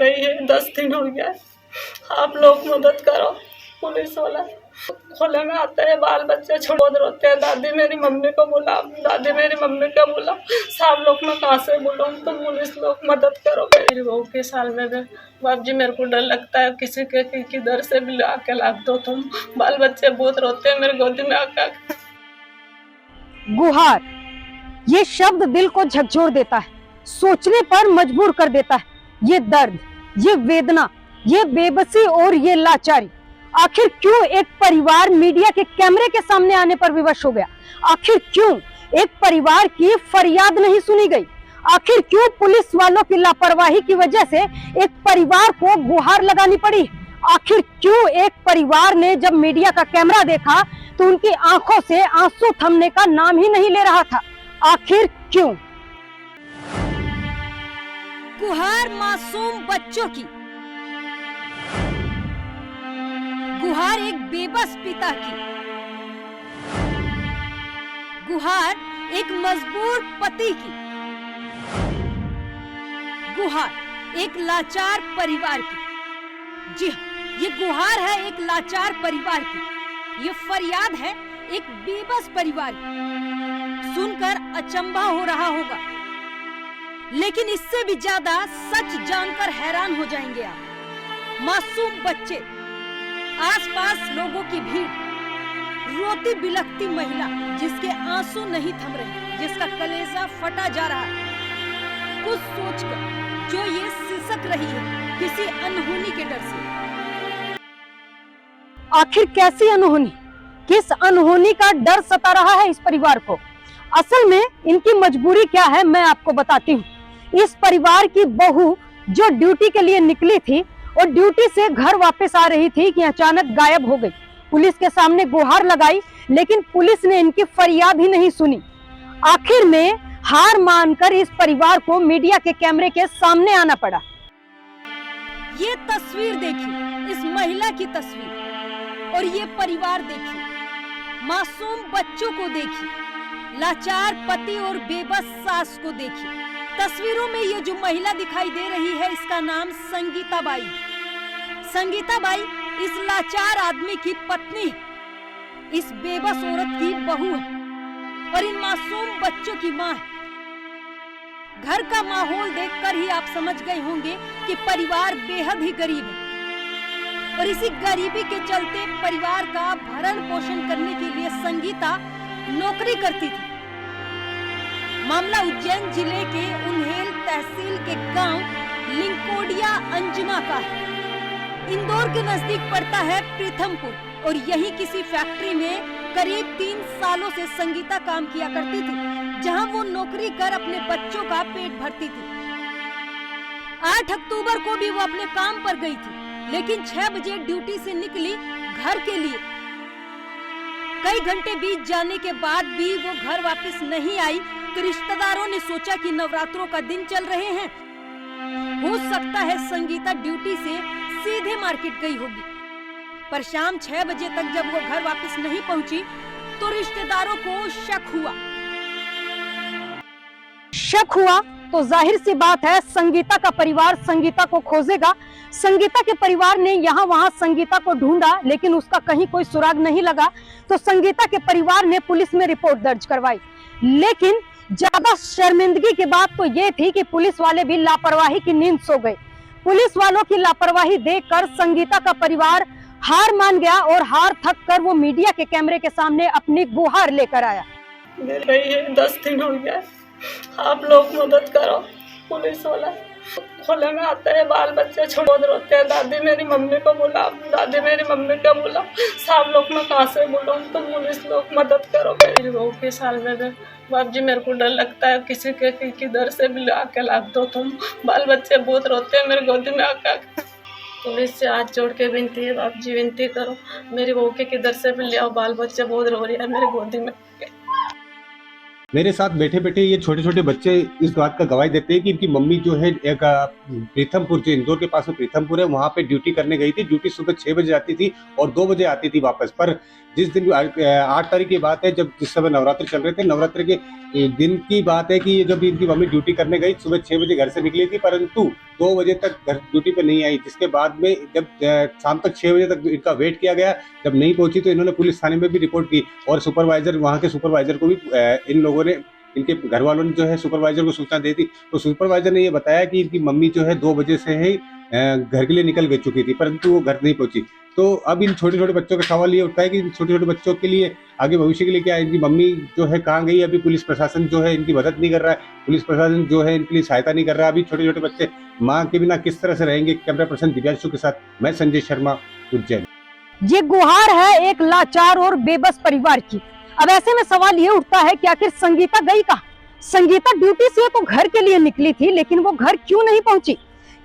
गई है, 10 दिन हो गया। आप लोग मदद करो, पुलिस वाला खोले में आते हैं, बाल बच्चे छोड़ रोते हैं। दादी मेरी मम्मी को बुला, दादी मेरी मम्मी को बुला, सब लोग मैं कहाँ से बुलाऊं? तो पुलिस लोग मदद करो। मेरी बहू के साल में बाप जी मेरे को डर लगता है, किसी के किधर से भी आके लाग दो तुम। बाल बच्चे बहुत रोते हैं मेरे गोदी में आकर। गुहार, ये शब्द दिल को झकझोर देता है, सोचने पर मजबूर कर देता है। ये दर्द, ये वेदना, ये बेबसी और ये लाचारी, आखिर क्यों एक परिवार मीडिया के कैमरे के सामने आने पर विवश हो गया? आखिर क्यों एक परिवार की फरियाद नहीं सुनी गई? आखिर क्यों पुलिस वालों की लापरवाही की वजह से एक परिवार को गुहार लगानी पड़ी? आखिर क्यों एक परिवार ने जब मीडिया का कैमरा देखा तो उनकी आंखों से आंसू थमने का नाम ही नहीं ले रहा था? आखिर क्यों? गुहार मासूम बच्चों की, गुहार एक बेबस पिता की, गुहार एक मजबूर पति की, गुहार एक लाचार परिवार की। जी हाँ, ये गुहार है एक लाचार परिवार की, ये फरियाद है एक बेबस परिवार की। सुनकर अचंभा हो रहा होगा, लेकिन इससे भी ज्यादा सच जानकर हैरान हो जाएंगे आप। मासूम बच्चे, आसपास लोगों की भीड़, रोती बिलखती महिला जिसके आंसू नहीं थम रहे, जिसका कलेजा फटा जा रहा है। कुछ सोचकर जो ये सिसक रही है किसी अनहोनी के डर से। आखिर कैसी अनहोनी, किस अनहोनी का डर सता रहा है इस परिवार को? असल में इनकी मजबूरी क्या है मैं आपको बताती हूँ। इस परिवार की बहू जो ड्यूटी के लिए निकली थी और ड्यूटी से घर वापस आ रही थी कि अचानक गायब हो गई। पुलिस के सामने गुहार लगाई, लेकिन पुलिस ने इनकी फरियाद ही नहीं सुनी। आखिर में हार मानकर इस परिवार को मीडिया के कैमरे के सामने आना पड़ा। ये तस्वीर देखिए, इस महिला की तस्वीर, और ये परिवार देखिए, मासूम बच्चों को देखिए, लाचार पति और बेबस सास को देखिए। तस्वीरों में ये जो महिला दिखाई दे रही है, इसका नाम संगीता बाई। संगीता बाई इस लाचार आदमी की पत्नी है, इस बेबस औरत की बहू है और इन मासूम बच्चों की माँ है। घर का माहौल देखकर ही आप समझ गए होंगे कि परिवार बेहद ही गरीब है, और इसी गरीबी के चलते परिवार का भरण पोषण करने के लिए संगीता नौकरी करती थी। मामला उज्जैन जिले के उन्हेल तहसील के गांव लिंकोडिया अंजुना का है। इंदौर के नजदीक पड़ता है प्रीथमपुर, और यही किसी फैक्ट्री में करीब 3 सालों से संगीता काम किया करती थी, जहां वो नौकरी कर अपने बच्चों का पेट भरती थी। 8 अक्टूबर को भी वो अपने काम पर गई थी, लेकिन 6 बजे ड्यूटी से निकली घर के लिए। कई घंटे बीत जाने के बाद भी वो घर वापस नहीं आई, तो रिश्तेदारों ने सोचा कि नवरात्रों का दिन चल रहे हैं, हो सकता है संगीता ड्यूटी से सीधे मार्केट गई होगी। पर शाम 6 बजे तक जब वो घर वापस नहीं पहुंची तो रिश्तेदारों को शक हुआ तो जाहिर सी बात है संगीता का परिवार संगीता को खोजेगा। संगीता के परिवार ने यहाँ वहाँ संगीता को ढूंढा, लेकिन उसका कहीं कोई सुराग नहीं लगा। तो संगीता के परिवार ने पुलिस में रिपोर्ट दर्ज करवाई, लेकिन ज्यादा शर्मिंदगी की बात तो ये थी कि पुलिस वाले भी लापरवाही की नींद सो गए। पुलिस वालों की लापरवाही देखकर संगीता का परिवार हार मान गया और हार थक कर वो मीडिया के कैमरे के सामने अपनी गुहार लेकर आया। 10 दिन हो गया, आप लोग मदद करो। पुलिस वाला खोले में आते हैं, बाल बच्चे छोड़ रोते हैं। दादी मेरी मम्मी को बुला, दादी मेरी मम्मी को बुला, सब लोग मैं कहाँ से बुलाऊं? तो पुलिस लोग मदद करो। मेरी बहू के साल में बाप जी मेरे को डर लगता है, किसी के किधर से भी आके लाग दो तुम। बाल बच्चे बहुत रोते हैं मेरे गोदी में आकर। पुलिस से हाथ जोड़ के विनती है, बाप जी विनती करो, मेरी बहू के किधर से भी ले आओ, बाल बच्चे बहुत रो रही है मेरे गोदी में। मेरे साथ बैठे बैठे ये छोटे छोटे बच्चे इस बात का गवाही देते हैं कि इनकी मम्मी जो है एक प्रीतमपुर, जो इंदौर के पास में प्रीतमपुर है, वहाँ पे ड्यूटी करने गई थी। ड्यूटी सुबह 6 बजे आती थी और 2 बजे आती थी वापस। पर जिस दिन 8 तारीख की बात है, जब जिस समय नवरात्र चल रहे थे, नवरात्र के दिन की बात है कि ये जब इनकी मम्मी ड्यूटी करने गई, सुबह 6 बजे घर से निकली थी, परंतु 2 बजे तक घर ड्यूटी पे नहीं आई। जिसके बाद में जब शाम तक 6 बजे तक इनका वेट किया गया, जब नहीं पहुंची तो इन्होंने पुलिस थाने में भी रिपोर्ट की और सुपरवाइजर, वहाँ के सुपरवाइजर को भी इन लोगों ने, इनके घर वालों ने जो है सुपरवाइजर को सूचना दे दी। तो सुपरवाइजर ने ये बताया कि इनकी मम्मी जो है 2 बजे से ही घर के लिए निकल गई चुकी थी, परंतु वो घर नहीं पहुंची। तो अब इन छोटे छोटे बच्चों का सवाल ये उठता है कि इन छोटे छोटे बच्चों के लिए आगे भविष्य के लिए क्या है, इनकी मम्मी जो है कहाँ गई? अभी पुलिस प्रशासन जो है इनकी मदद नहीं कर रहा है, पुलिस प्रशासन जो है इनके लिए सहायता नहीं कर रहा है। अभी छोटे छोटे बच्चे माँ के बिना किस तरह से रहेंगे? कैमरा पर्सन दिव्यांशु के साथ मैं संजय शर्मा, उज्जैन। ये गुहार है एक लाचार और बेबस परिवार की। अब ऐसे में सवाल ये उठता है कि आखिर संगीता गई कहाँ? संगीता ड्यूटी से तो घर के लिए निकली थी, लेकिन वो घर क्यों नहीं पहुंची?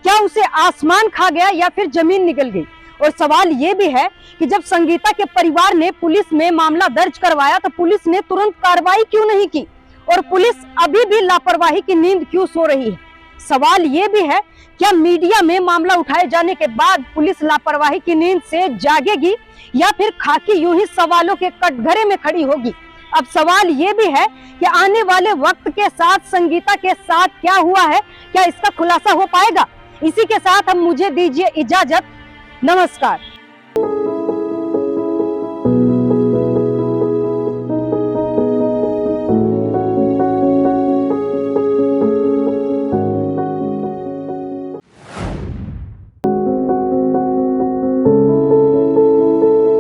क्या उसे आसमान खा गया या फिर जमीन निकल गई? और सवाल ये भी है कि जब संगीता के परिवार ने पुलिस में मामला दर्ज करवाया तो पुलिस ने तुरंत कार्रवाई क्यों नहीं की? और पुलिस अभी भी लापरवाही की नींद क्यों सो रही है? सवाल ये भी है, क्या मीडिया में मामला उठाए जाने के बाद पुलिस लापरवाही की नींद से जागेगी या फिर खाकी यूं ही सवालों के कटघरे में खड़ी होगी? अब सवाल ये भी है कि आने वाले वक्त के साथ संगीता के साथ क्या हुआ है, क्या इसका खुलासा हो पाएगा? इसी के साथ हम मुझे दीजिए इजाजत। नमस्कार।